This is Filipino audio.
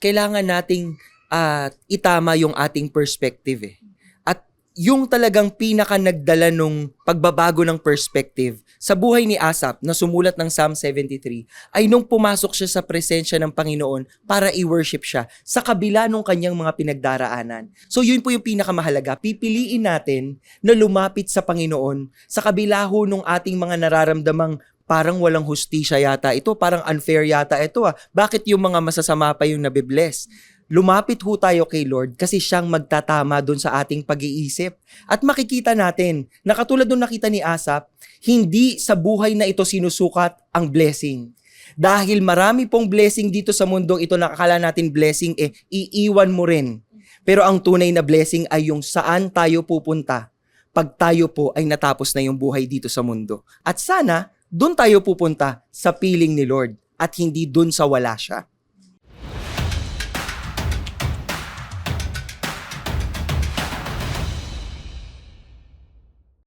kailangan nating itama yung ating perspective eh. At yung talagang pinaka nagdala nung pagbabago ng perspective sa buhay ni Asaph na sumulat ng Psalm 73 ay nung pumasok siya sa presensya ng Panginoon para i-worship siya sa kabila nung kanyang mga pinagdaraanan. So yun po yung pinakamahalaga. Pipiliin natin na lumapit sa Panginoon sa kabila ho nung ating mga nararamdamang parang walang hustisya yata ito, parang unfair yata ito Bakit yung mga masasama pa yung nabibless? Lumapit ho tayo kay Lord kasi siyang magtatama doon sa ating pag-iisip. At makikita natin, na katulad nung nakita ni Asaph, hindi sa buhay na ito sinusukat ang blessing. Dahil marami pong blessing dito sa mundong ito na akala natin blessing, iiwan mo rin. Pero ang tunay na blessing ay yung saan tayo pupunta pag tayo po ay natapos na yung buhay dito sa mundo. At sana, doon tayo pupunta sa piling ni Lord at hindi doon sa wala siya.